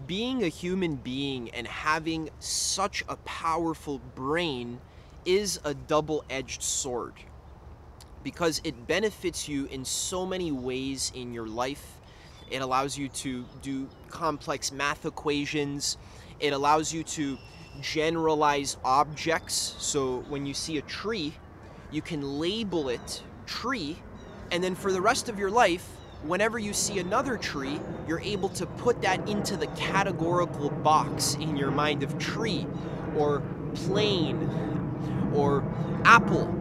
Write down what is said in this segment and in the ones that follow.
Being a human being and having such a powerful brain is a double-edged sword because it benefits you in so many ways in your life. It allows you to do complex math equations. It allows you to generalize objects. So when you see a tree, you can label it tree, and then for the rest of your life, whenever you see another tree, you're able to put that into the categorical box in your mind of tree or plane or apple.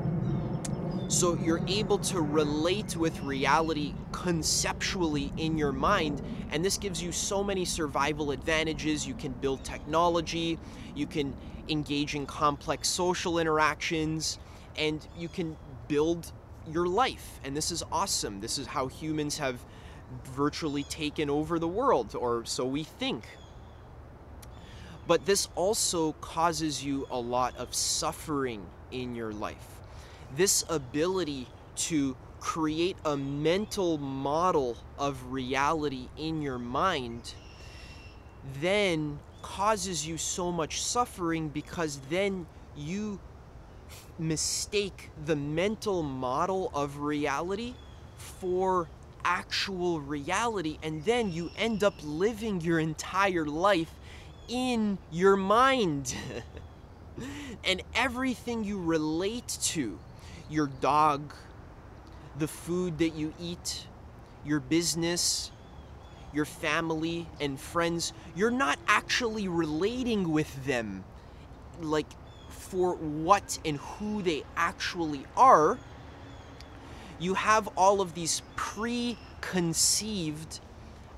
So you're able to relate with reality conceptually in your mind, and this gives you so many survival advantages. You can build technology, you can engage in complex social interactions, and you can build your life. And this is awesome. This is how humans have virtually taken over the world, or so we think. But this also causes you a lot of suffering in your life. This ability to create a mental model of reality in your mind then causes you so much suffering, because then you mistake the mental model of reality for actual reality, and then you end up living your entire life in your mind. And everything you relate to, your dog, the food that you eat, your business, your family and friends, you're not actually relating with them like for what and who they actually are. You have all of these preconceived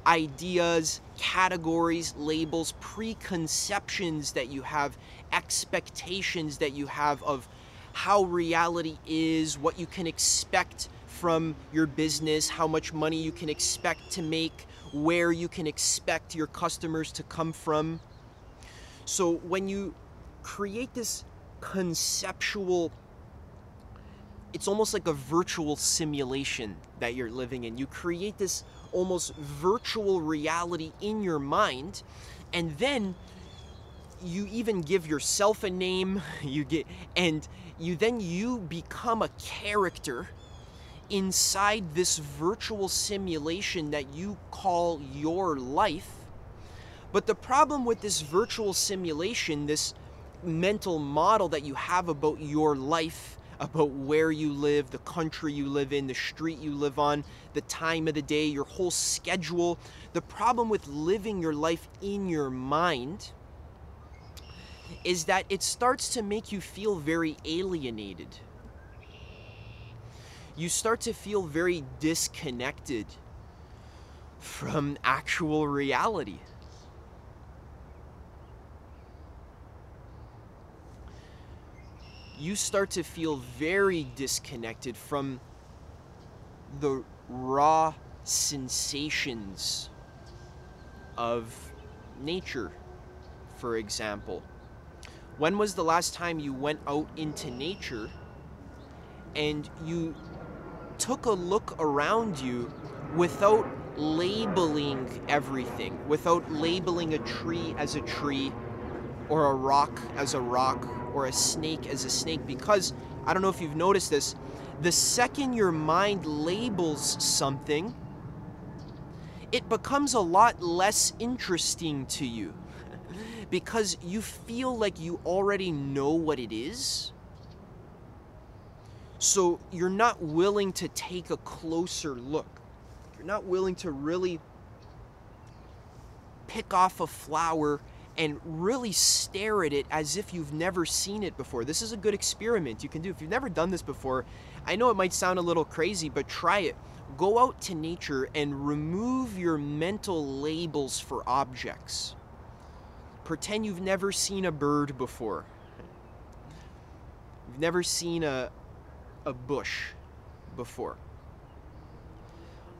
ideas, categories, labels, preconceptions that you have, expectations that you have of how reality is, what you can expect from your business, how much money you can expect to make, where you can expect your customers to come from. So when you create this conceptual, it's almost like a virtual simulation that you're living in. You create this almost virtual reality in your mind, and then you even give yourself a name. You become a character inside this virtual simulation that you call your life. But the problem with this virtual simulation, this mental model that you have about your life, about where you live, the country you live in, the street you live on, the time of the day, your whole schedule. The problem with living your life in your mind is that it starts to make you feel very alienated. You start to feel very disconnected from actual reality. You start to feel very disconnected from the raw sensations of nature, for example. When was the last time you went out into nature and you took a look around you without labeling everything, without labeling a tree as a tree, or a rock as a rock, or a snake as a snake? Because, I don't know if you've noticed this, the second your mind labels something, it becomes a lot less interesting to you. Because you feel like you already know what it is. So you're not willing to take a closer look. You're not willing to really pick off a flower and really stare at it as if you've never seen it before. This is a good experiment you can do. If you've never done this before, I know it might sound a little crazy, but try it. Go out to nature and remove your mental labels for objects. Pretend you've never seen a bird before. You've never seen a bush before.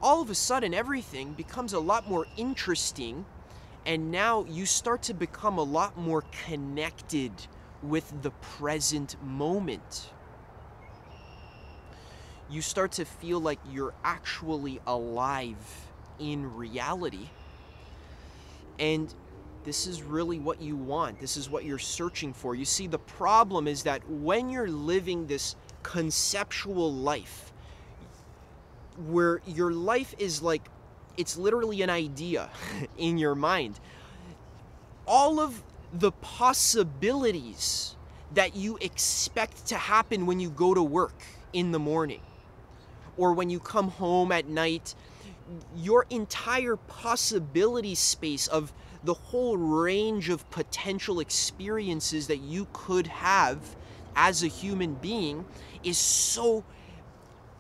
All of a sudden, everything becomes a lot more interesting, and now you start to become a lot more connected with the present moment. You start to feel like you're actually alive in reality. And this is really what you want. This is what you're searching for. You see, the problem is that when you're living this conceptual life, where your life is like, it's literally an idea in your mind, all of the possibilities that you expect to happen when you go to work in the morning or when you come home at night, your entire possibility space of the whole range of potential experiences that you could have as a human being is so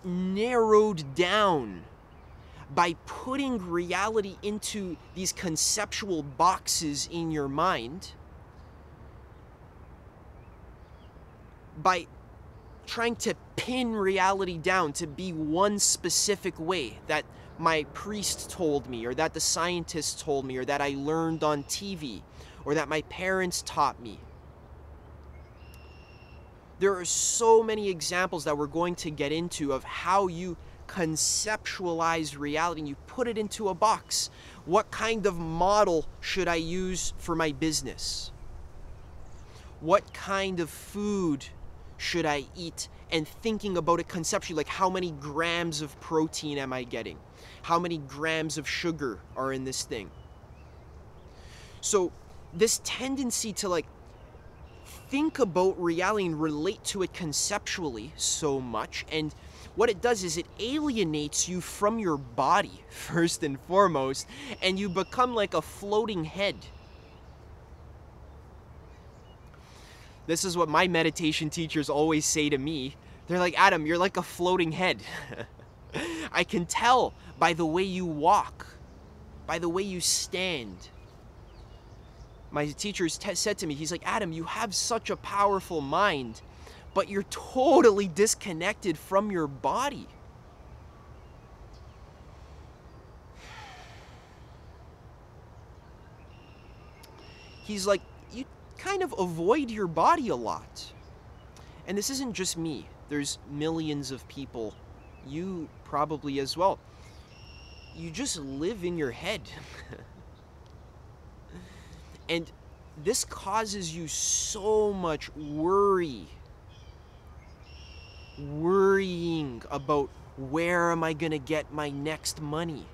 narrowed down by putting reality into these conceptual boxes in your mind, by trying to pin reality down to be one specific way that my priest told me, or that the scientists told me, or that I learned on TV, or that my parents taught me. There are so many examples that we're going to get into of how you conceptualize reality and you put it into a box. What kind of model should I use for my business? What kind of food should I eat? And thinking about it conceptually, like how many grams of protein am I getting? How many grams of sugar are in this thing? So this tendency to like think about reality and relate to it conceptually so much, and what it does is it alienates you from your body first and foremost, and you become like a floating head. This is what my meditation teachers always say to me. They're like, Adam, you're like a floating head. I can tell by the way you walk, by the way you stand. My teacher said to me, he's like, Adam, you have such a powerful mind, but you're totally disconnected from your body. He's like, you kind of avoid your body a lot. And this isn't just me. There's millions of people, you probably as well. You just live in your head. And this causes you so much worrying about where am I going to get my next money?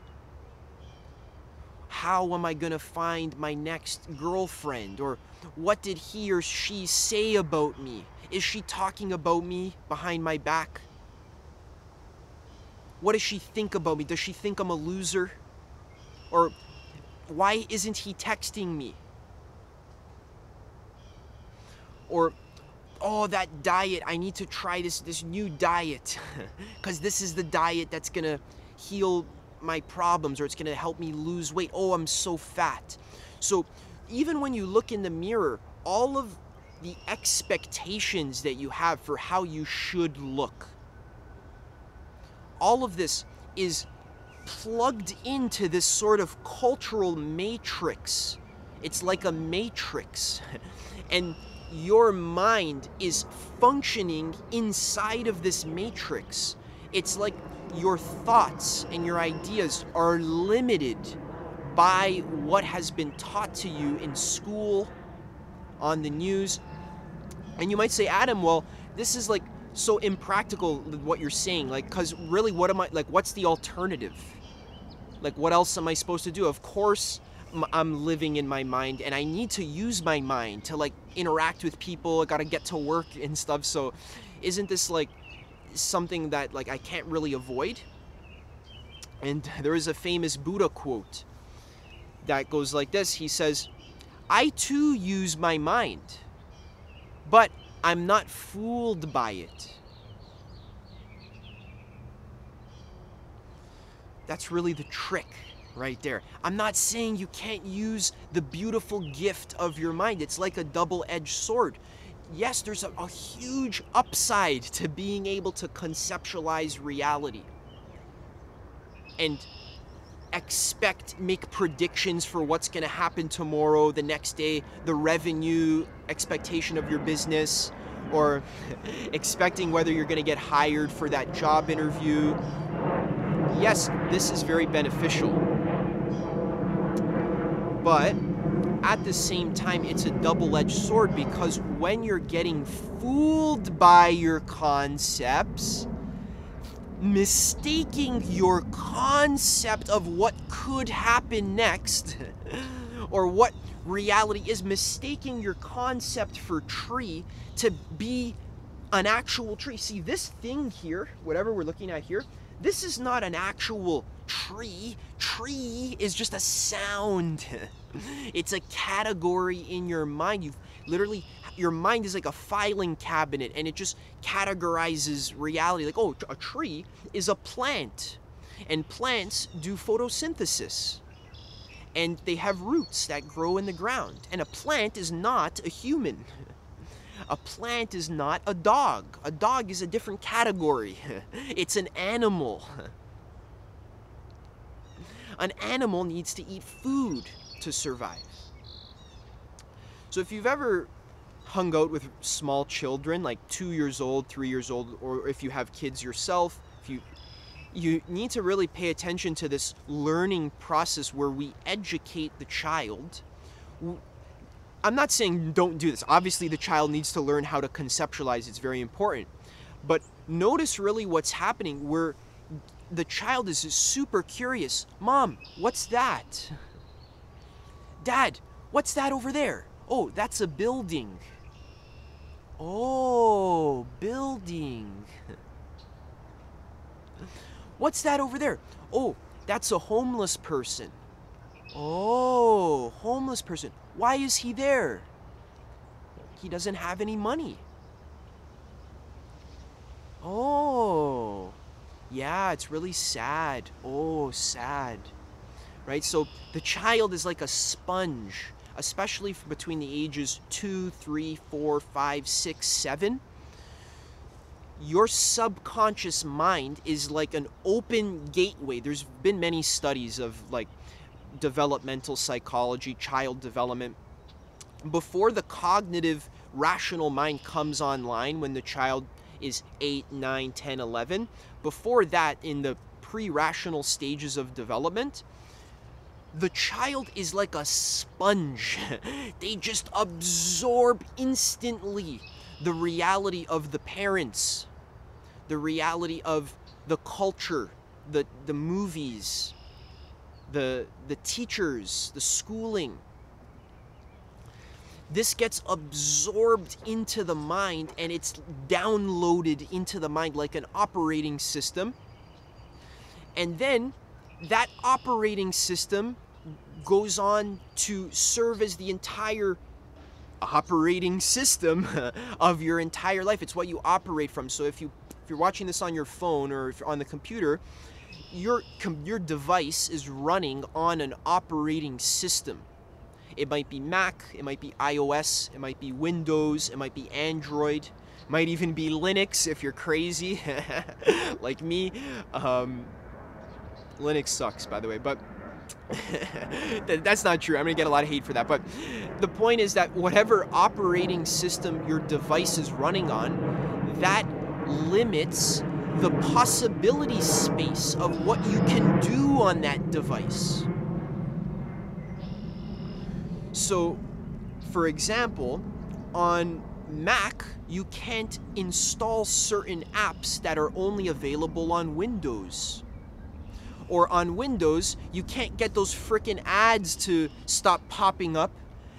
How am I going to find my next girlfriend? Or what did he or she say about me? Is she talking about me behind my back? What does she think about me? Does she think I'm a loser? Or why isn't he texting me? Or, oh, that diet, I need to try this new diet because this is the diet that's going to heal my problems, or it's going to help me lose weight. Oh, I'm so fat. So even when you look in the mirror, all of the expectations that you have for how you should look, all of this is plugged into this sort of cultural matrix. It's like a matrix. And your mind is functioning inside of this matrix. It's like your thoughts and your ideas are limited by what has been taught to you in school, on the news. And you might say, Adam, well, this is like so impractical what you're saying, like, because really what's the alternative? Like, what else am I supposed to do? Of course I'm living in my mind, and I need to use my mind to like interact with people. I gotta get to work and stuff. So isn't this like something that like I can't really avoid? And there is a famous Buddha quote that goes like this. He says, I too use my mind, but I'm not fooled by it. That's really the trick right there. I'm not saying you can't use the beautiful gift of your mind. It's like a double-edged sword. Yes, there's a huge upside to being able to conceptualize reality and make predictions for what's going to happen tomorrow, the next day, the revenue expectation of your business, or expecting whether you're going to get hired for that job interview. Yes, this is very beneficial. But at the same time, it's a double-edged sword, because when you're getting fooled by your concepts, mistaking your concept of what could happen next or what reality is, mistaking your concept for tree to be an actual tree. See, this thing here, whatever we're looking at here, this is not an actual tree. Tree is just a sound. It's a category in your mind. You've literally, your mind is like a filing cabinet, and it just categorizes reality. Like, oh, a tree is a plant, and plants do photosynthesis, and they have roots that grow in the ground. And a plant is not a human. A plant is not a dog. A dog is a different category. It's an animal. An animal needs to eat food to survive. So if you've ever hung out with small children, like 2 years old, 3 years old, or if you have kids yourself, you need to really pay attention to this learning process where we educate the child. I'm not saying don't do this. Obviously, the child needs to learn how to conceptualize. It's very important. But notice really what's happening, where the child is super curious. Mom, what's that? Dad, what's that over there? Oh, that's a building. Oh, building. What's that over there? Oh, that's a homeless person. Oh, homeless person. Why is he there? He doesn't have any money. Oh, yeah, it's really sad. Oh, sad. Right? So the child is like a sponge, especially between the ages 2, 3, 4, 5, 6, 7. Your subconscious mind is like an open gateway. There's been many studies of like developmental psychology, child development. Before the cognitive rational mind comes online, when the child is 8, 9, 10, 11, before that, in the pre-rational stages of development, the child is like a sponge. They just absorb instantly the reality of the parents, the reality of the culture, the movies, the teachers, the schooling. This gets absorbed into the mind, and it's downloaded into the mind like an operating system. And then that operating system goes on to serve as the entire operating system of your entire life. It's what you operate from. So if you're watching this on your phone or if you're on the computer, your device is running on an operating system. It might be Mac, it might be iOS, it might be Windows, it might be Android, it might even be Linux if you're crazy like me. Linux sucks, by the way, but that's not true. I'm gonna get a lot of hate for that. But the point is that whatever operating system your device is running on, that limits the possibility space of what you can do on that device. So, for example, on Mac, you can't install certain apps that are only available on Windows. Or on Windows, you can't get those frickin' ads to stop popping up,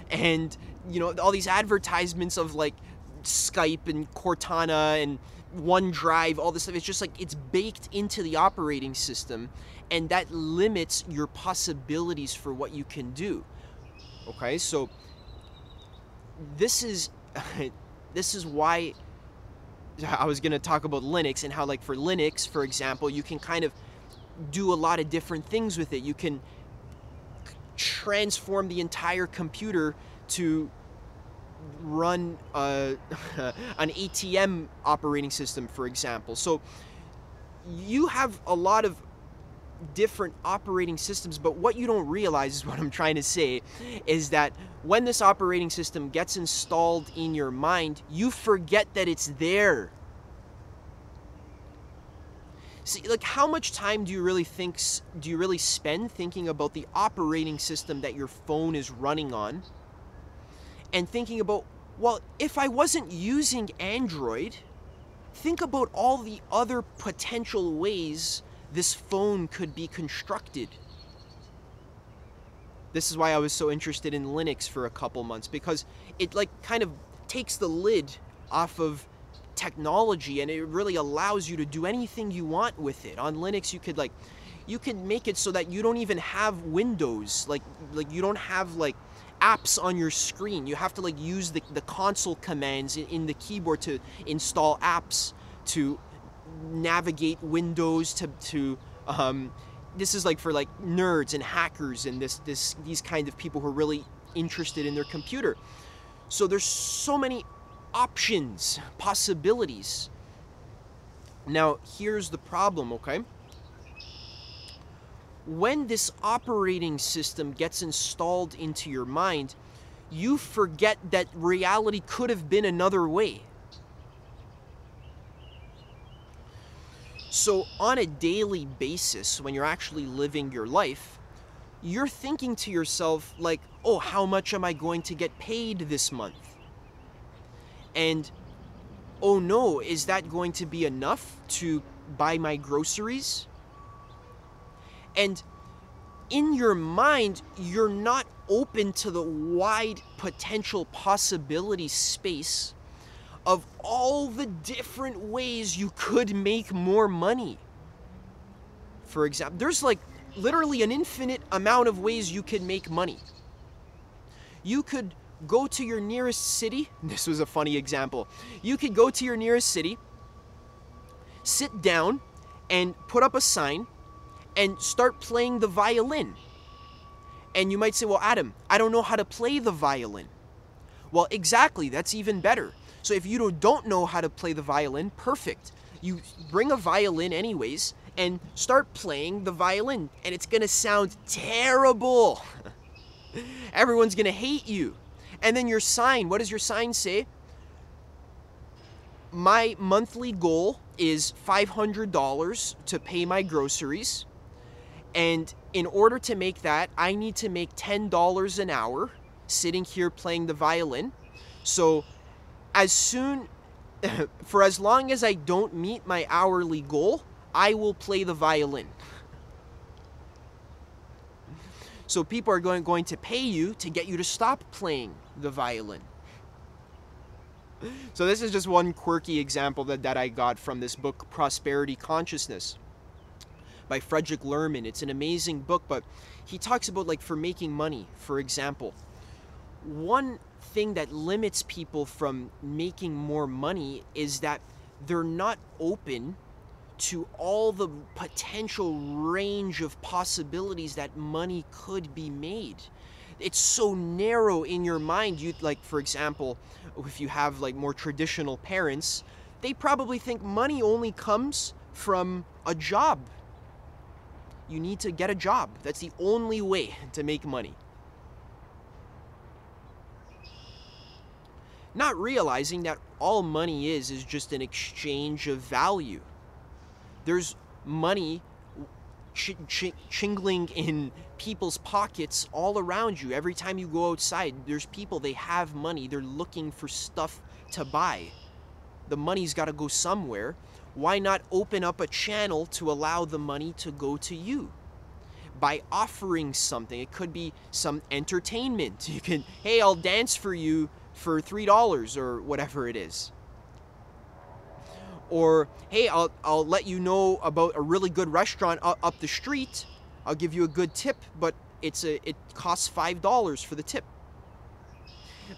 and, you know, all these advertisements of like Skype and Cortana and OneDrive, all this stuff. It's just like, it's baked into the operating system, and that limits your possibilities for what you can do. Okay, so this is why I was gonna talk about Linux, and how, like, for Linux, for example, you can kind of do a lot of different things with it. You can transform the entire computer to run an ATM operating system, for example. So you have a lot of different operating systems, but what you don't realize is, what I'm trying to say, is that when this operating system gets installed in your mind, you forget that it's there. See, like, how much time do you really spend thinking about the operating system that your phone is running on, and thinking about, well, if I wasn't using Android, think about all the other potential ways this phone could be constructed. This is why I was so interested in Linux for a couple months, because it like kind of takes the lid off of technology, and it really allows you to do anything you want with it. On Linux, you could make it so that you don't even have windows, like you don't have like apps on your screen. You have to like use the console commands in the keyboard to install apps, to navigate windows, to this is like for like nerds and hackers and these kind of people who are really interested in their computer. So there's so many options, possibilities. Now, here's the problem, okay? When this operating system gets installed into your mind, you forget that reality could have been another way. So on a daily basis, when you're actually living your life, you're thinking to yourself like, oh, how much am I going to get paid this month? And, oh no, is that going to be enough to buy my groceries? And in your mind, you're not open to the wide potential possibility space of all the different ways you could make more money. For example, there's like literally an infinite amount of ways you can make money. You could go to your nearest city. This was a funny example. You could go to your nearest city, sit down, and put up a sign, and start playing the violin. And you might say, well, Adam, I don't know how to play the violin. Well, exactly, that's even better. So if you don't know how to play the violin, perfect. You bring a violin anyways, and start playing the violin, and it's gonna sound terrible. Everyone's gonna hate you. And then your sign, what does your sign say? My monthly goal is $500 to pay my groceries. And in order to make that, I need to make $10 an hour sitting here playing the violin. So for as long as I don't meet my hourly goal, I will play the violin. So people are going to pay you to get you to stop playing the violin. So this is just one quirky example that I got from this book, Prosperity Consciousness, by Frederick Lerman. It's an amazing book, but he talks about, like, for making money, for example. One thing that limits people from making more money is that they're not open to all the potential range of possibilities that money could be made. It's so narrow in your mind. You, like, for example, if you have like more traditional parents, they probably think money only comes from a job. You need to get a job. That's the only way to make money. Not realizing that all money is just an exchange of value. There's money chingling in people's pockets all around you. Every time you go outside, there's people, they have money. They're looking for stuff to buy. The money's got to go somewhere. Why not open up a channel to allow the money to go to you? By offering something. It could be some entertainment. You can, hey, I'll dance for you for $3 or whatever it is. Or, hey, I'll let you know about a really good restaurant up the street. I'll give you a good tip, but it costs $5 for the tip.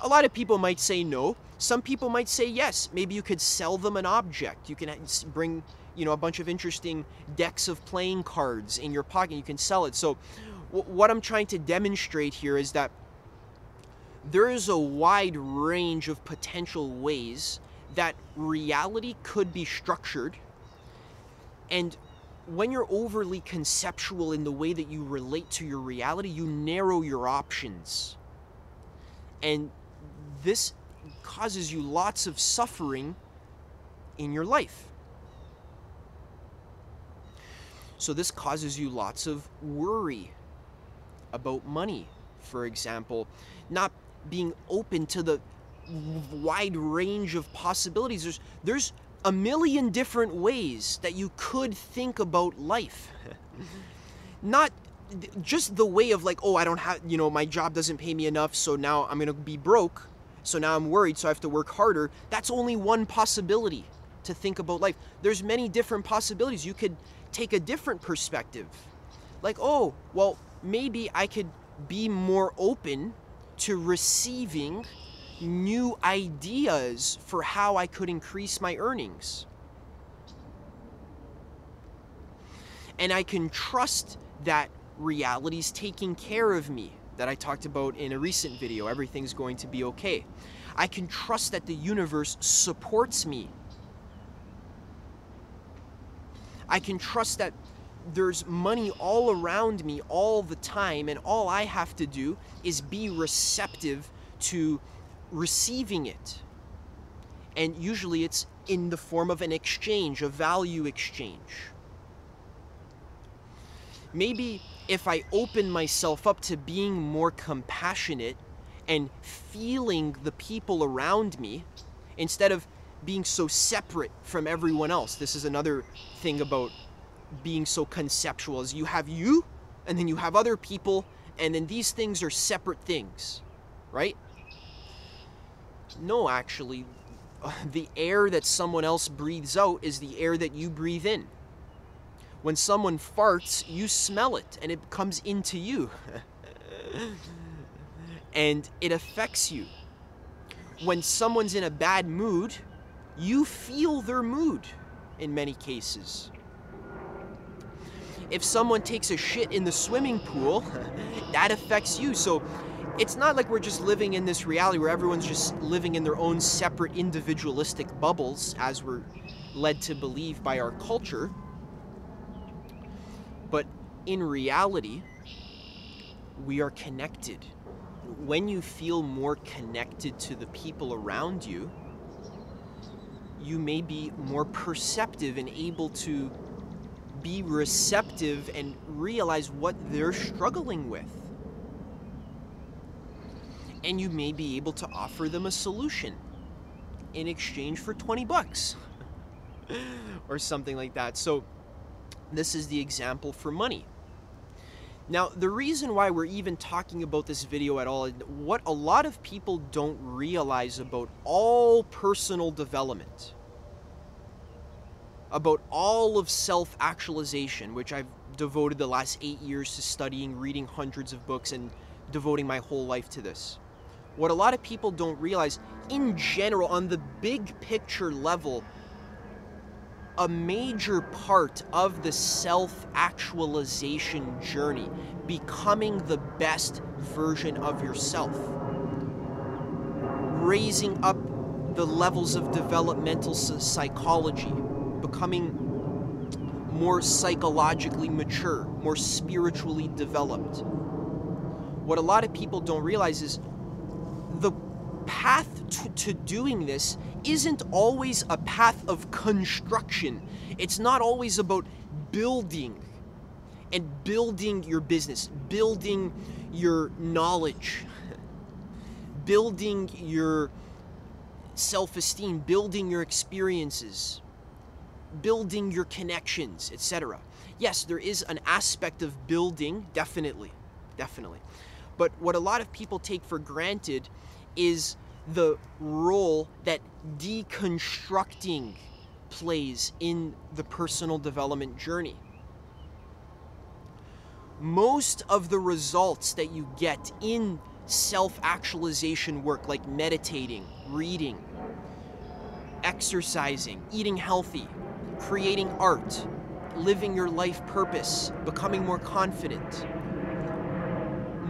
A lot of people might say no. Some people might say yes. Maybe you could sell them an object. You can bring, a bunch of interesting decks of playing cards in your pocket. You can sell it. So what I'm trying to demonstrate here is that there is a wide range of potential ways that reality could be structured. And when you're overly conceptual in the way that you relate to your reality, you narrow your options. And this causes you lots of suffering in your life. So this causes you lots of worry about money, for example, not being open to the wide range of possibilities. There's a million different ways that you could think about life. Not just the way of like, oh, I don't have, my job doesn't pay me enough, so now I'm going to be broke. So now I'm worried, so I have to work harder. That's only one possibility to think about life. There's many different possibilities. You could take a different perspective. Like, oh, well, maybe I could be more open to receiving new ideas for how I could increase my earnings. And I can trust that reality's taking care of me, that I talked about in a recent video. Everything's going to be okay. I can trust that the universe supports me. I can trust that there's money all around me all the time, and all I have to do is be receptive to receiving it. And usually it's in the form of an exchange, a value exchange. Maybe if I open myself up to being more compassionate and feeling the people around me, instead of being so separate from everyone else. This is another thing about being so conceptual, is you have you, and then you have other people, and then these things are separate things, right? No, actually, the air that someone else breathes out is the air that you breathe in. When someone farts, you smell it, and it comes into you. And it affects you. When someone's in a bad mood, you feel their mood in many cases. If someone takes a shit in the swimming pool, that affects you. So it's not like we're just living in this reality where everyone's just living in their own separate individualistic bubbles, as we're led to believe by our culture. But in reality, we are connected. When you feel more connected to the people around you, you may be more perceptive and able to be receptive and realize what they're struggling with. And you may be able to offer them a solution in exchange for $20 or something like that. So this is the example for money. Now, the reason why we're even talking about this video at all, what a lot of people don't realize about all personal development, about all of self-actualization, which I've devoted the last 8 years to studying, reading hundreds of books, and devoting my whole life to this. What a lot of people don't realize, in general, on the big picture level, a major part of the self-actualization journey, becoming the best version of yourself, raising up the levels of developmental psychology, becoming more psychologically mature, more spiritually developed. What a lot of people don't realize is the path to doing this isn't always a path of construction. It's not always about building and building your business, building your knowledge, building your self-esteem, building your experiences, building your connections, etc. Yes, there is an aspect of building, definitely. But what a lot of people take for granted is the role that deconstructing plays in the personal development journey. Most of the results that you get in self-actualization work, like meditating, reading, exercising, eating healthy, creating art, living your life purpose, becoming more confident,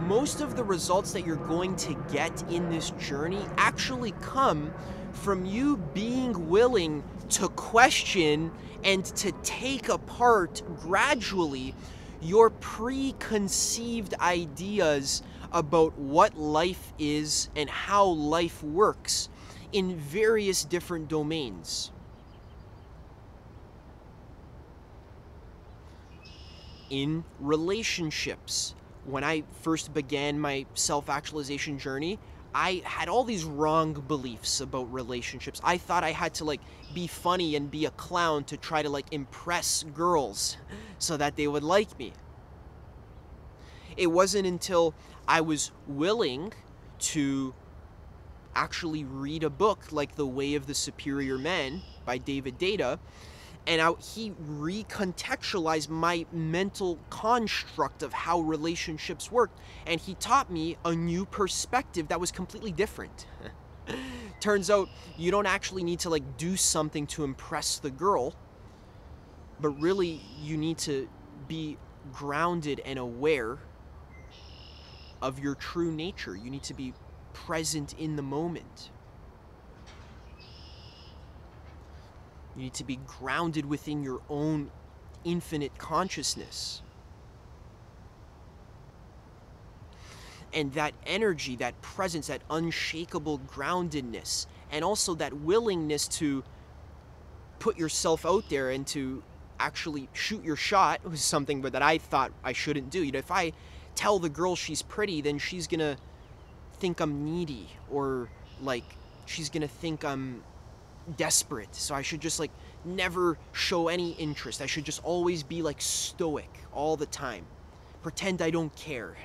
most of the results that you're going to get in this journey actually come from you being willing to question and to take apart gradually your preconceived ideas about what life is and how life works in various different domains. in relationships. When I first began my self-actualization journey, I had all these wrong beliefs about relationships. I thought I had to like be funny and be a clown to try to like impress girls so that they would like me. It wasn't until I was willing to actually read a book like The Way of the Superior Man by David Deida, and he recontextualized my mental construct of how relationships work, and he taught me a new perspective that was completely different. Turns out you don't actually need to like do something to impress the girl, but really you need to be grounded and aware of your true nature. You need to be present in the moment. You need to be grounded within your own infinite consciousness. And that energy, that presence, that unshakable groundedness, and also that willingness to put yourself out there and to actually shoot your shot was something that I thought I shouldn't do. You know, if I tell the girl she's pretty, then she's gonna think I'm needy, or like she's gonna think I'm desperate. So I should just like never show any interest. I should just always be like stoic all the time. Pretend I don't care.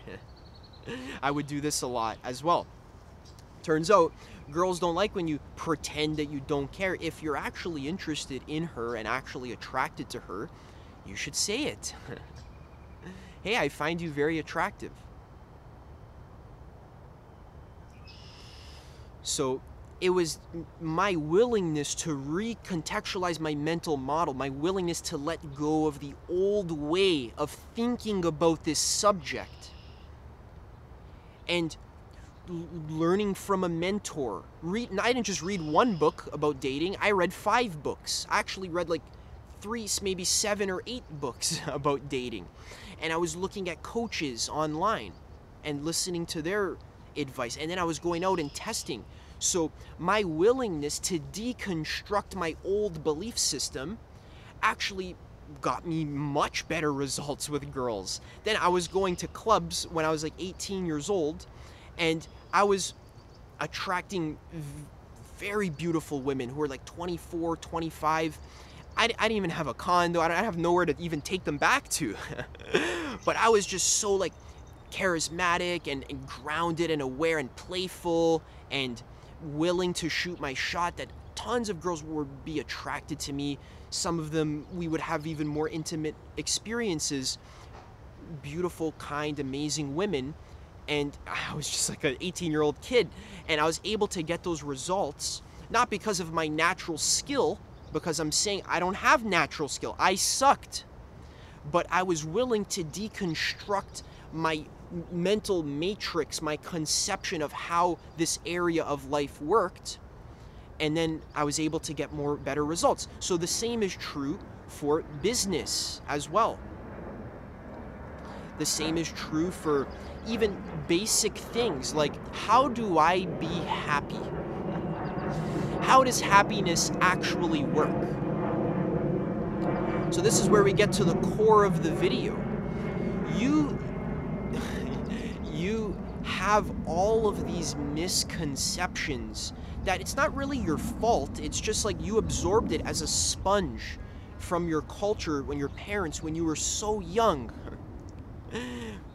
I would do this a lot as well. Turns out girls don't like when you pretend that you don't care. If you're actually interested in her and actually attracted to her, you should say it. Hey, I find you very attractive. So it was my willingness to recontextualize my mental model, my willingness to let go of the old way of thinking about this subject, and learning from a mentor. I didn't just read one book about dating, I read 5 books. I actually read like 3, maybe 7 or 8 books about dating. And I was looking at coaches online and listening to their advice. And then I was going out and testing. So my willingness to deconstruct my old belief system actually got me much better results with girls. Then I was going to clubs when I was like 18 years old, and I was attracting very beautiful women who were like 24, 25. I didn't even have a condo. I didn't have nowhere to even take them back to. But I was just so like charismatic and grounded and aware and playful and willing to shoot my shot that tons of girls would be attracted to me. Some of them, we would have even more intimate experiences. Beautiful, kind, amazing women. And I was just like an 18-year-old kid. And I was able to get those results, not because of my natural skill, because I'm saying I don't have natural skill. I sucked. But I was willing to deconstruct my mental matrix, my conception of how this area of life worked, and then I was able to get better results. So the same is true for business as well. The same is true for even basic things like, how do I be happy? How does happiness actually work? So this is where we get to the core of the video. You have all of these misconceptions that it's not really your fault. It's just like you absorbed it as a sponge from your culture, when your parents, when you were so young.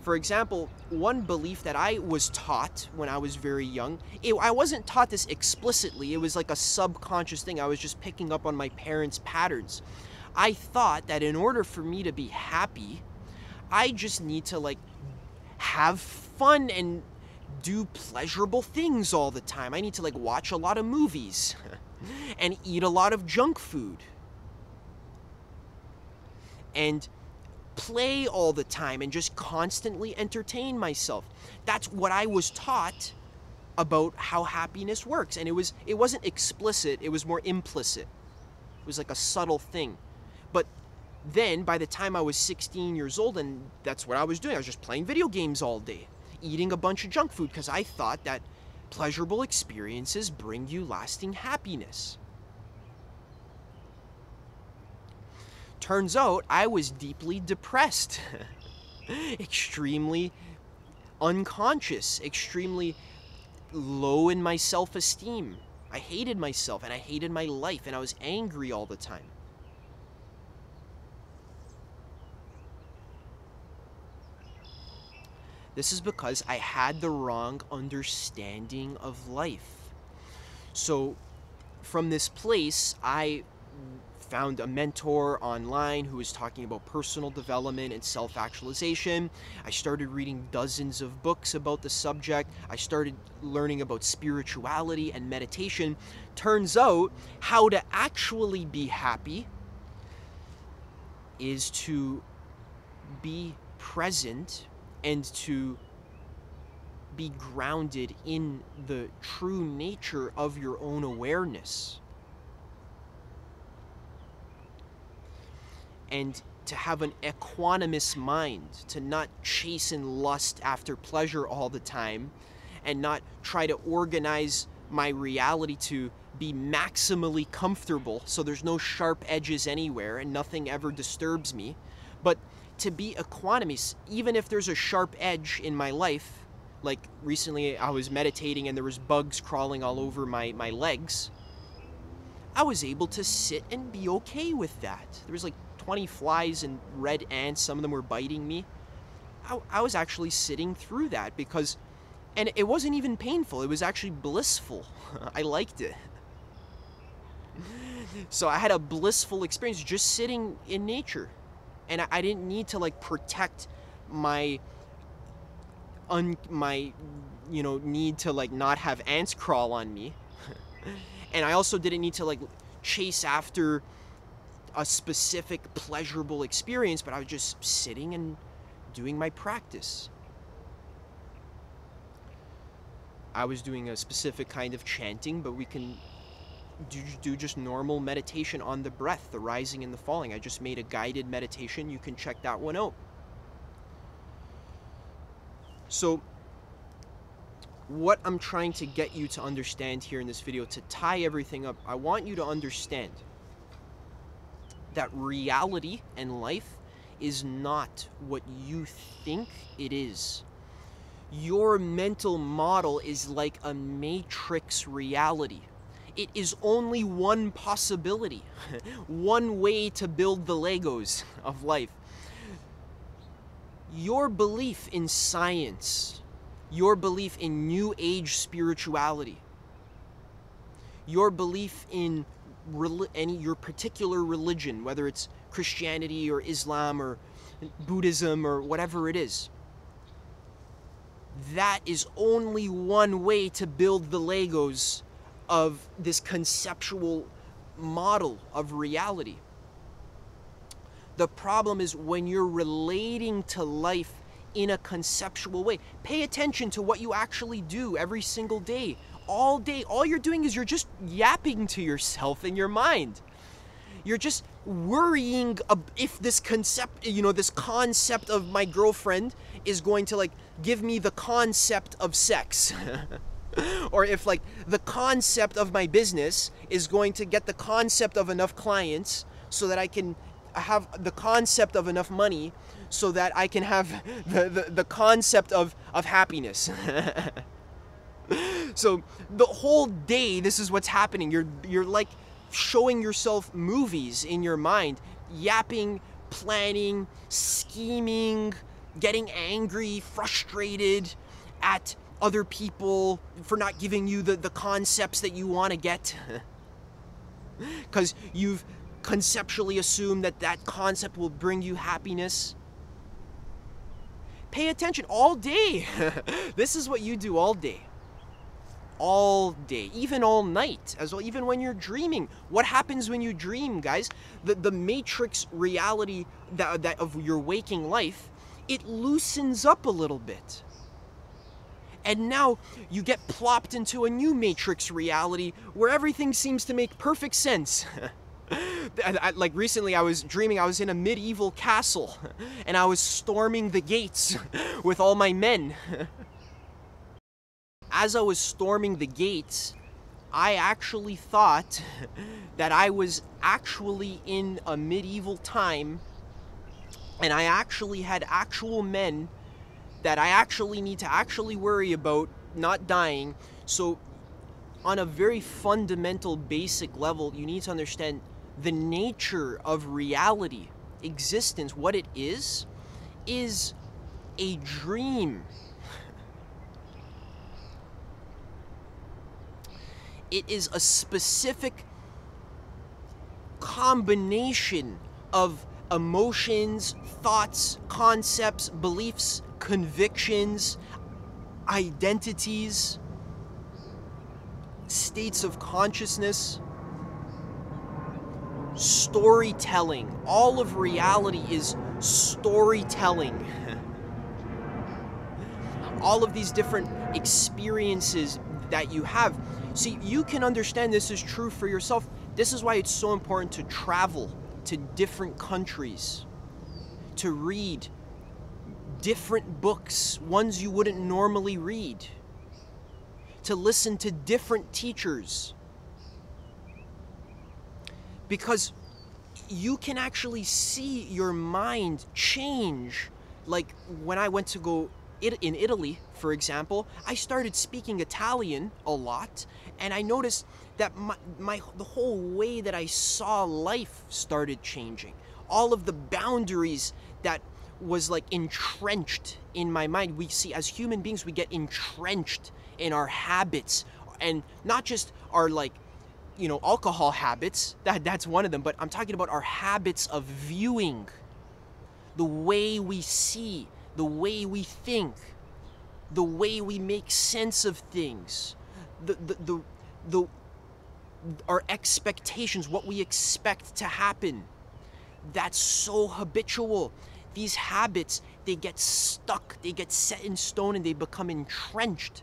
For example, one belief that I was taught when I was very young, I wasn't taught this explicitly, it was like a subconscious thing. I was just picking up on my parents' patterns. I thought that in order for me to be happy, I just need to like have fun and do pleasurable things all the time. I need to like watch a lot of movies and eat a lot of junk food and play all the time and just constantly entertain myself. That's what I was taught about how happiness works. And it wasn't explicit, it was more implicit. It was like a subtle thing. But then by the time I was 16 years old, and that's what I was doing, I was just playing video games all day, eating a bunch of junk food, because I thought that pleasurable experiences bring you lasting happiness. Turns out I was deeply depressed, extremely unconscious, extremely low in my self-esteem. I hated myself and I hated my life and I was angry all the time. This is because I had the wrong understanding of life. So from this place, I found a mentor online who was talking about personal development and self-actualization. I started reading dozens of books about the subject. I started learning about spirituality and meditation. Turns out, how to actually be happy is to be present and to be grounded in the true nature of your own awareness. And to have an equanimous mind, to not chase and lust after pleasure all the time, and not try to organize my reality to be maximally comfortable so there's no sharp edges anywhere and nothing ever disturbs me, but to be equanimous, even if there's a sharp edge in my life. Like recently I was meditating and there was bugs crawling all over my legs. I was able to sit and be okay with that. There was like 20 flies and red ants, some of them were biting me. I was actually sitting through that because, and it wasn't even painful, it was actually blissful. I liked it. So I had a blissful experience just sitting in nature. And I didn't need to like protect my need to like not have ants crawl on me. And I also didn't need to like chase after a specific pleasurable experience, but I was just sitting and doing my practice. I was doing a specific kind of chanting, but we can do just normal meditation on the breath, the rising and the falling. I just made a guided meditation. You can check that one out. So what I'm trying to get you to understand here in this video, to tie everything up, I want you to understand that reality and life is not what you think it is. Your mental model is like a matrix reality. It is only one possibility, one way to build the Legos of life. Your belief in science, your belief in New Age spirituality, your belief in your particular religion, whether it's Christianity or Islam or Buddhism or whatever it is, that is only one way to build the Legos of this conceptual model of reality. The problem is when you're relating to life in a conceptual way. Pay attention to what you actually do every single day. All day, all you're doing is you're just yapping to yourself in your mind. You're just worrying if this concept, this concept of my girlfriend is going to like give me the concept of sex. Or if like the concept of my business is going to get the concept of enough clients so that I can have the concept of enough money so that I can have the concept of happiness. So the whole day, this is what's happening. You're like showing yourself movies in your mind, yapping, planning, scheming, getting angry, frustrated at other people for not giving you the concepts that you want to get. Because you've conceptually assumed that concept will bring you happiness. Pay attention all day. This is what you do all day. All day, even all night as well, even when you're dreaming. What happens when you dream, guys? The matrix reality that of your waking life, it loosens up a little bit. And now you get plopped into a new matrix reality where everything seems to make perfect sense. Like recently I was dreaming I was in a medieval castle and I was storming the gates with all my men. As I was storming the gates, I actually thought that I was actually in a medieval time, and I actually had actual men that I actually need to actually worry about not dying. So on a very fundamental, basic level, you need to understand the nature of reality, existence, what it is a dream. It is a specific combination of emotions, thoughts, concepts, beliefs, convictions, identities, states of consciousness, storytelling. All of reality is storytelling. All of these different experiences that you have. See, you can understand this is true for yourself. This is why it's so important to travel to different countries, to read different books, ones you wouldn't normally read, to listen to different teachers. Because you can actually see your mind change. Like when I went to go in Italy, for example, I started speaking Italian a lot, and I noticed that the whole way that I saw life started changing. All of the boundaries that was like entrenched in my mind. We see, as human beings, we get entrenched in our habits, and not just our, like, you know, alcohol habits, that's one of them, but I'm talking about our habits of viewing, the way we see, the way we think, the way we make sense of things, our expectations, what we expect to happen. That's so habitual. These habits, they get stuck, they get set in stone, and they become entrenched.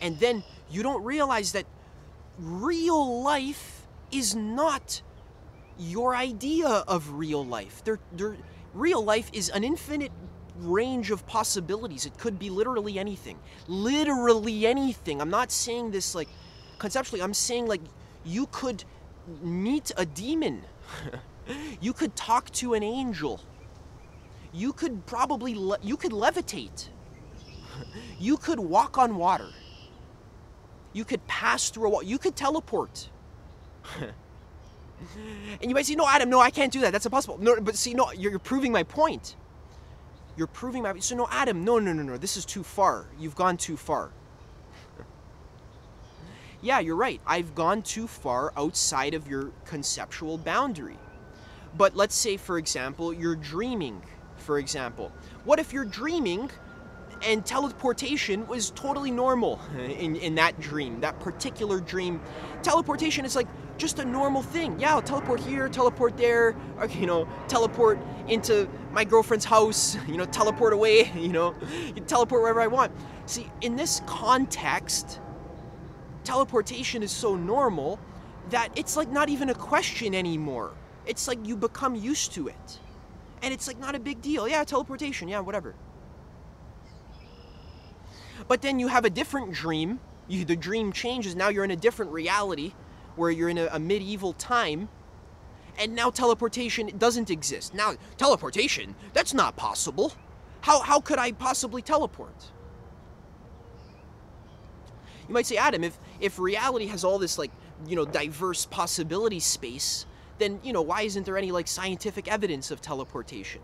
And then you don't realize that real life is not your idea of real life. Real life is an infinite range of possibilities. It could be literally anything. Literally anything. I'm not saying this like conceptually. I'm saying like you could meet a demon. You could talk to an angel. You could probably you could levitate. You could walk on water. You could pass through a wall. You could teleport. And you might say, no, Adam, no, I can't do that. That's impossible. No, but see, no, you're proving my point. You're proving my... So no, Adam, no. This is too far. You've gone too far. Yeah, you're right. I've gone too far outside of your conceptual boundary. But let's say, for example, you're dreaming, for example. What if you're dreaming and teleportation was totally normal in that dream, that particular dream? Teleportation is like just a normal thing. Yeah, I'll teleport here, teleport there, or, you know, teleport into my girlfriend's house, you know, teleport away, you know, you teleport wherever I want. See, in this context, teleportation is so normal that it's like not even a question anymore. It's like you become used to it. And it's like not a big deal. Yeah, teleportation, yeah, whatever. But then you have a different dream. The dream changes. Now you're in a different reality where you're in a medieval time. And now teleportation doesn't exist. Now, teleportation? That's not possible. How could I possibly teleport? You might say, Adam, if reality has all this, like, you know, diverse possibility space, then, you know, why isn't there any, like, scientific evidence of teleportation?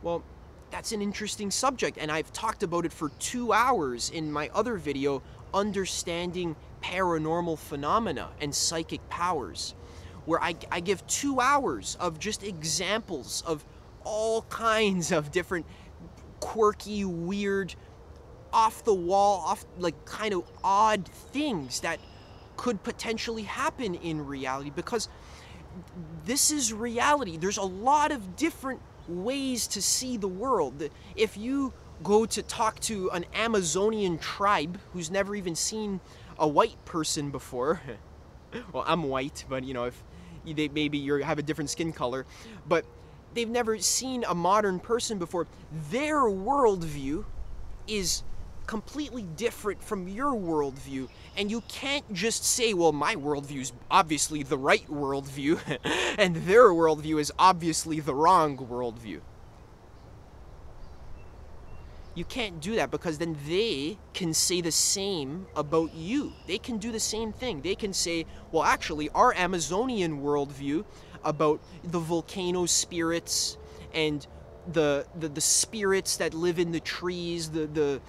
Well, that's an interesting subject, and I've talked about it for 2 hours in my other video, Understanding Paranormal Phenomena and Psychic Powers, where I give 2 hours of just examples of all kinds of different quirky, weird, off-the-wall, like, kind of odd things that could potentially happen in reality, because this is reality. There's a lot of different ways to see the world. If you go to talk to an Amazonian tribe who's never even seen a white person before, well, I'm white, but, you know, if maybe you have a different skin color, but they've never seen a modern person before, their worldview is completely different from your worldview, and you can't just say, well, my worldview is obviously the right worldview and their worldview is obviously the wrong worldview. You can't do that, because then they can say the same about you. They can do the same thing. They can say, well, actually, our Amazonian worldview about the volcano spirits and the spirits that live in the trees, the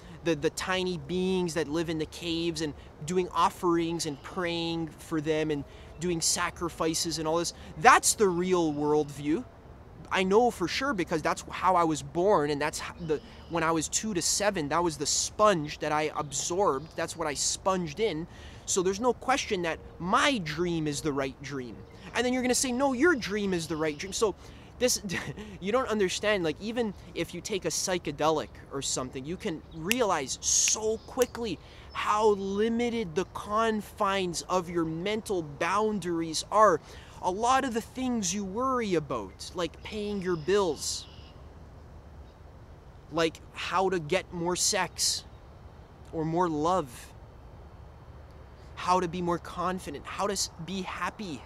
tiny beings that live in the caves, and doing offerings and praying for them and doing sacrifices and all this, that's the real worldview. I know for sure, because that's how I was born, and that's when I was 2 to 7, that was the sponge that I absorbed. That's what I sponged in. So there's no question that my dream is the right dream. And then you're gonna say, no, your dream is the right dream. So this, you don't understand, like, even if you take a psychedelic or something, you can realize so quickly how limited the confines of your mental boundaries are. A lot of the things you worry about, like paying your bills, like how to get more sex or more love, how to be more confident, how to be happy,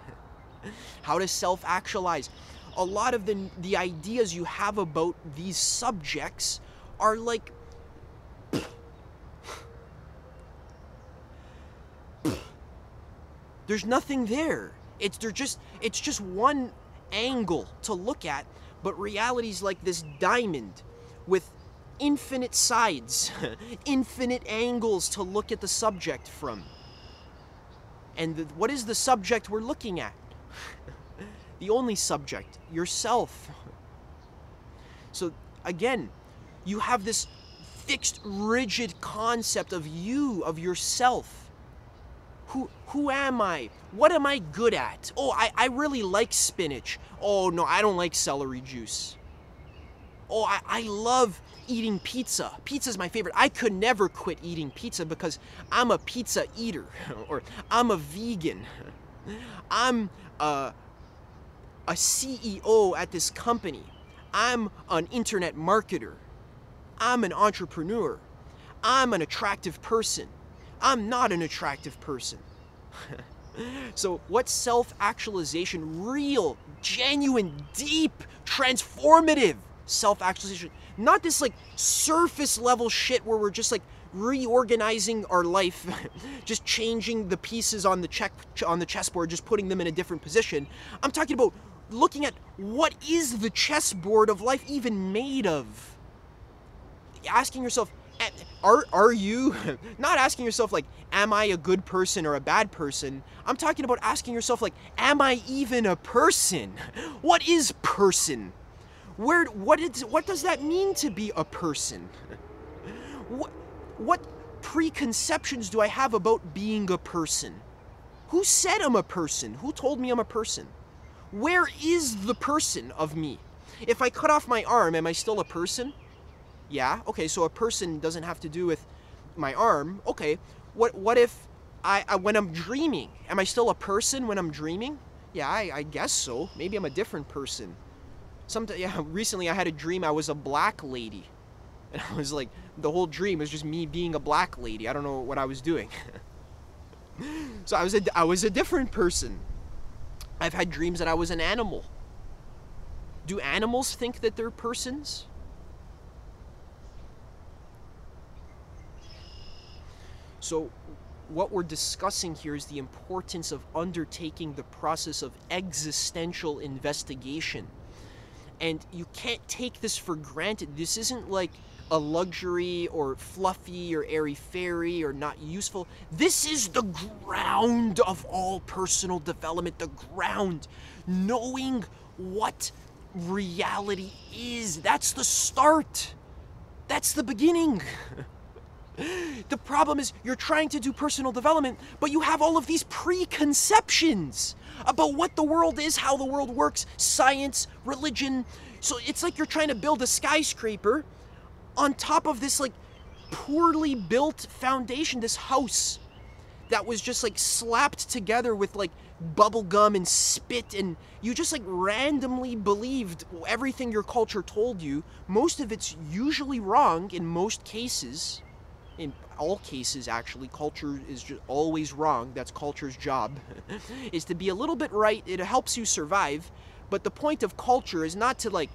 how to self-actualize. A lot of the ideas you have about these subjects are like there's nothing there. It's just one angle to look at, but reality's like this diamond with infinite sides, infinite angles to look at the subject from. And what is the subject we're looking at? The only subject, yourself. So again, you have this fixed, rigid concept of you, of yourself. Who am I? What am I good at? Oh, I really like spinach. Oh, no, I don't like celery juice. Oh, I love eating pizza. Pizza's my favorite. I could never quit eating pizza because I'm a pizza eater. Or I'm a vegan. I'm a CEO at this company. I'm an internet marketer. I'm an entrepreneur. I'm an attractive person. I'm not an attractive person. So what self-actualization, real, genuine, deep, transformative self-actualization, not this like surface level shit where we're just like reorganizing our life, just changing the pieces on the chessboard, just putting them in a different position. I'm talking about looking at what is the chessboard of life even made of? Asking yourself, are you, not asking yourself like, am I a good person or a bad person? I'm talking about asking yourself like, am I even a person? What is person? What does that mean to be a person? What preconceptions do I have about being a person? Who said I'm a person? Who told me I'm a person? Where is the person of me? If I cut off my arm, am I still a person? Yeah, okay, so a person doesn't have to do with my arm. Okay, what if when I'm dreaming, am I still a person when I'm dreaming? Yeah, I guess so. Maybe I'm a different person. Recently I had a dream I was a black lady. And I was like, the whole dream was just me being a black lady. I don't know what I was doing. So I was a different person. I've had dreams that I was an animal. Do animals think that they're persons? So what we're discussing here is the importance of undertaking the process of existential investigation. And you can't take this for granted. This isn't like a luxury or fluffy or airy-fairy or not useful. This is the ground of all personal development, the ground. Knowing what reality is. That's the start. That's the beginning. The problem is you're trying to do personal development, but you have all of these preconceptions about what the world is, how the world works, science, religion. So it's like you're trying to build a skyscraper on top of this like poorly built foundation, this house that was just like slapped together with like bubble gum and spit, and you just like randomly believed everything your culture told you. Most of it's usually wrong in most cases. in all cases actually, culture is just always wrong. That's culture's job, is to be a little bit right. It helps you survive, but the point of culture is not to like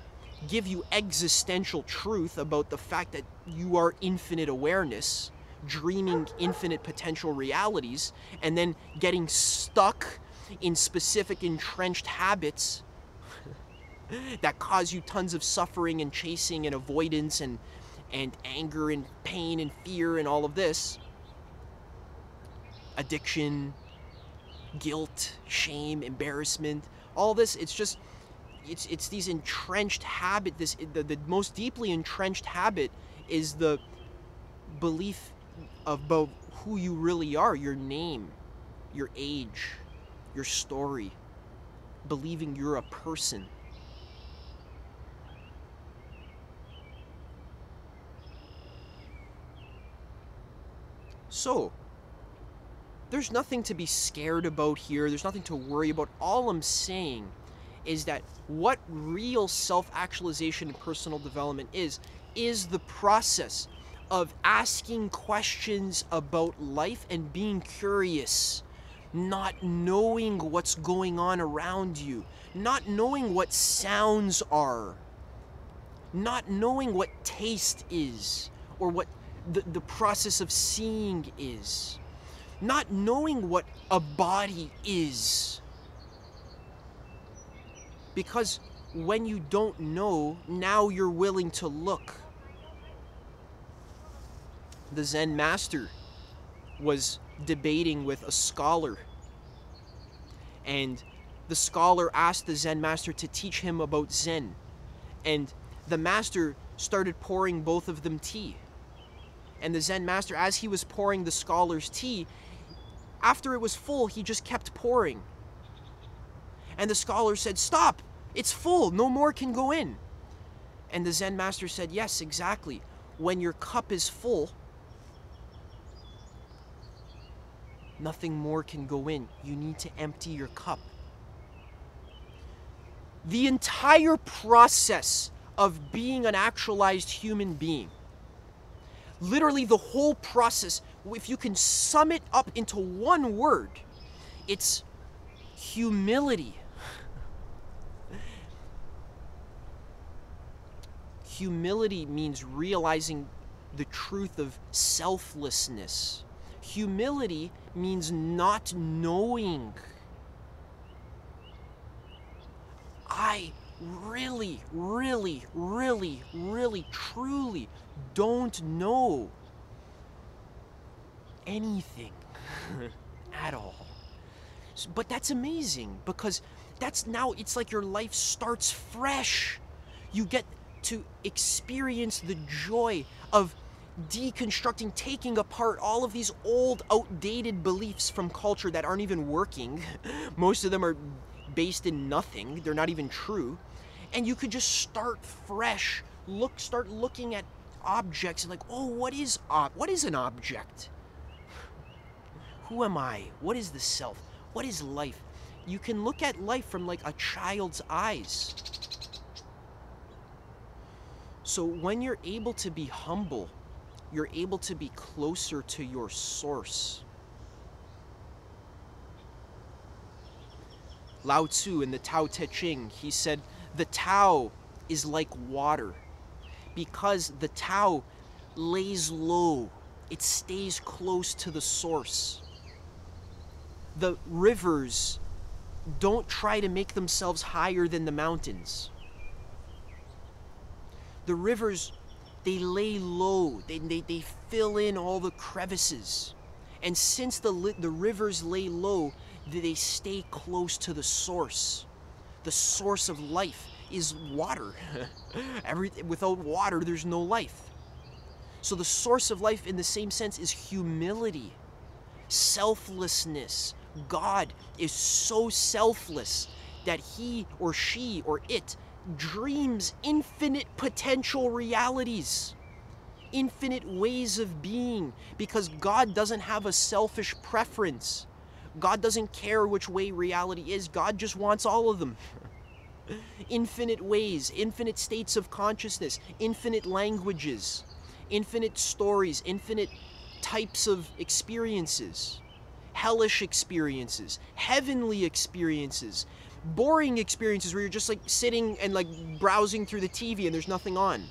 give you existential truth about the fact that you are infinite awareness, dreaming infinite potential realities, and then getting stuck in specific entrenched habits that cause you tons of suffering and chasing and avoidance and anger and pain and fear and all of this. Addiction, guilt, shame, embarrassment, all this, it's just, it's these entrenched habit, the most deeply entrenched habit is the belief about who you really are, your name, your age, your story, believing you're a person. So, there's nothing to be scared about here. There's nothing to worry about. All I'm saying is that what real self-actualization and personal development is the process of asking questions about life and being curious, not knowing what's going on around you, not knowing what sounds are, not knowing what taste is, or what the process of seeing is, not knowing what a body is. Because when you don't know, now you're willing to look. The Zen master was debating with a scholar, and the scholar asked the Zen master to teach him about Zen, and the master started pouring both of them tea. And the Zen master, as he was pouring the scholar's tea, after it was full, he just kept pouring. And the scholar said, "Stop! It's full! No more can go in." And the Zen master said, "Yes, exactly. When your cup is full, nothing more can go in. You need to empty your cup." The entire process of being an actualized human being, literally the whole process, if you can sum it up into one word, it's humility. Humility means realizing the truth of selflessness. Humility means not knowing. I really, really, really, really, truly don't know anything at all. But that's amazing, because that's now, it's like your life starts fresh. You get to experience the joy of deconstructing, taking apart all of these old, outdated beliefs from culture that aren't even working. Most of them are based in nothing. They're not even true. And you could just start fresh. Start looking at objects and like, oh, what is an object? Who am I? What is the self? What is life? You can look at life from like a child's eyes. So when you're able to be humble, you're able to be closer to your source. Lao Tzu in the Tao Te Ching, he said, the Tao is like water, because the Tao lays low. It stays close to the source. The rivers don't try to make themselves higher than the mountains. The rivers, they lay low. They fill in all the crevices. And since the rivers lay low, they stay close to the source. The source of life is water. Without water, there's no life. So the source of life in the same sense is humility, selflessness. God is so selfless that he or she or it dreams infinite potential realities, infinite ways of being, because God doesn't have a selfish preference. God doesn't care which way reality is. God just wants all of them. Infinite ways, infinite states of consciousness, infinite languages, infinite stories, infinite types of experiences. Hellish experiences, heavenly experiences, boring experiences where you're just like sitting and like browsing through the TV and there's nothing on.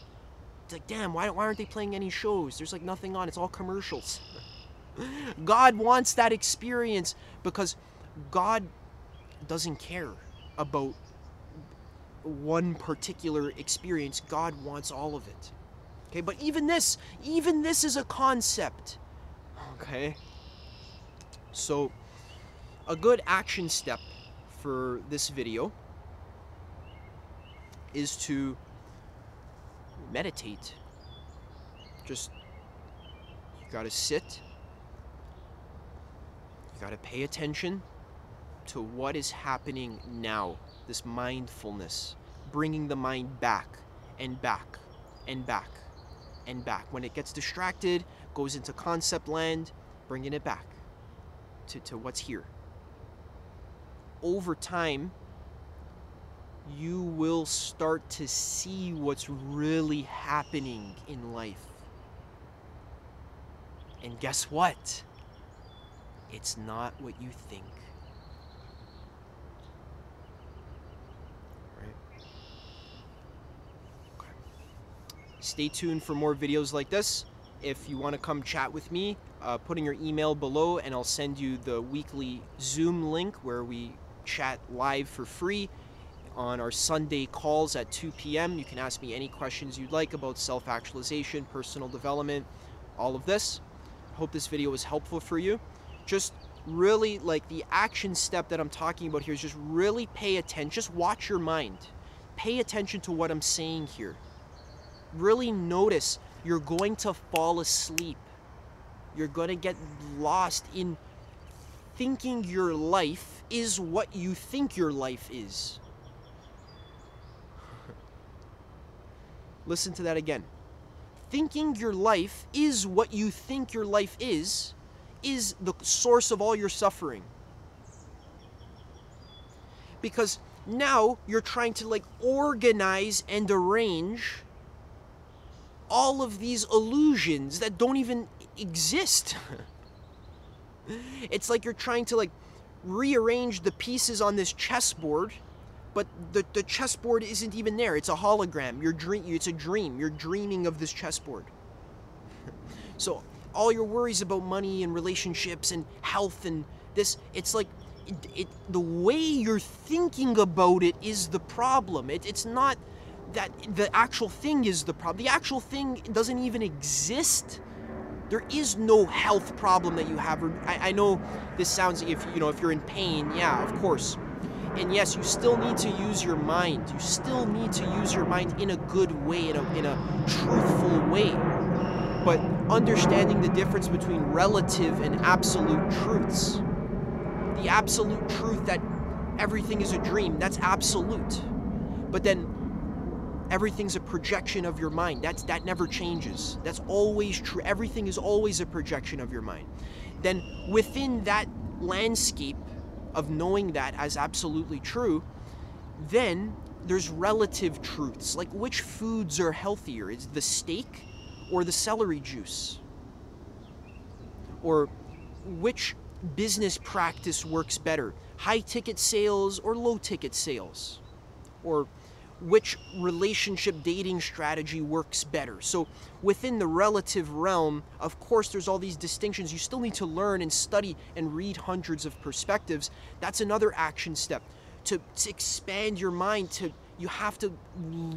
It's like, damn, why aren't they playing any shows? There's like nothing on, it's all commercials. God wants that experience because God doesn't care about one particular experience. God wants all of it. Okay, but even this is a concept. Okay? So, a good action step for this video is to meditate. Just, you gotta sit. You gotta pay attention to what is happening now. This mindfulness. Bringing the mind back and back and back and back. When it gets distracted, goes into concept land, bringing it back to what's here. Over time, you will start to see what's really happening in life. And guess what? It's not what you think. Right? Okay. Stay tuned for more videos like this. If you want to come chat with me, put in your email below and I'll send you the weekly Zoom link where we chat live for free on our Sunday calls at 2 p.m. You can ask me any questions you'd like about self-actualization, personal development, all of this. I hope this video was helpful for you. Just really, like, the action step that I'm talking about here is just really pay attention. Just watch your mind. Pay attention to what I'm saying here. Really notice. You're going to fall asleep. You're going to get lost in thinking your life is what you think your life is. Listen to that again. Thinking your life is what you think your life is the source of all your suffering. Because now you're trying to like organize and arrange all of these illusions that don't even exist. It's like you're trying to like rearrange the pieces on this chessboard, but the chessboard isn't even there. It's a hologram. It's a dream. You're dreaming of this chessboard. So all your worries about money and relationships and health and this, it's like the way you're thinking about it is the problem. It's not that the actual thing is the problem. The actual thing doesn't even exist. There is no health problem that you have. I know this sounds, if you're in pain, yeah, of course. And yes, you still need to use your mind. You still need to use your mind in a good way, in a truthful way. But understanding the difference between relative and absolute truths. The absolute truth that everything is a dream, that's absolute. But then everything's a projection of your mind. That never changes. That's always true. Everything is always a projection of your mind. Then within that landscape of knowing that as absolutely true, then there's relative truths. Like which foods are healthier? Is the steak or the celery juice? Or which business practice works better? High ticket sales or low ticket sales? Or which relationship dating strategy works better? So within the relative realm, of course, there's all these distinctions. You still need to learn and study and read hundreds of perspectives. That's another action step. To expand your mind, you have to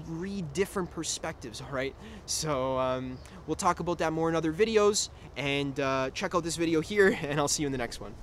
read different perspectives, all right? So we'll talk about that more in other videos, and check out this video here, and I'll see you in the next one.